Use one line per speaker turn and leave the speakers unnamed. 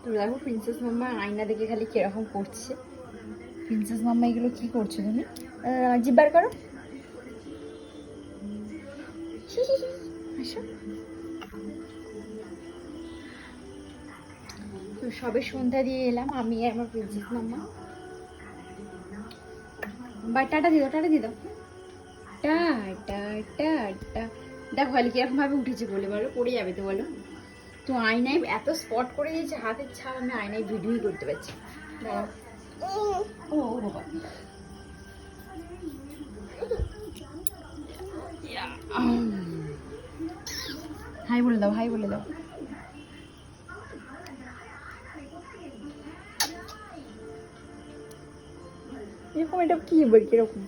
তো দেখো প্রিন্সেস মাম্মা আয়না দেখে খালি কিরকম করছে। প্রিন্সেস মাম্মা এগুলো কি করছো তুমি? জিব্বার করো। আসো। তো সবে সন্ধ্যা দিয়ে এলাম আমি আর আমার প্রিন্সেস মাম্মা। বাই টাটা দিও, টাটা দিও, টাটা টাটা। দেখো খালি কিরকম ভাবে উঠেছে বলে, বলো পড়ে যাবে তো বলো। তো আয়নায় এত স্পট করে দিয়েছে হাতের ছাপ, আমি আয়নায় ভিডিওই করতে পারছি। ও বাবা, হাই বলে দাও, হাই বলে দাও। এরকম এটা কি এবার কিরকম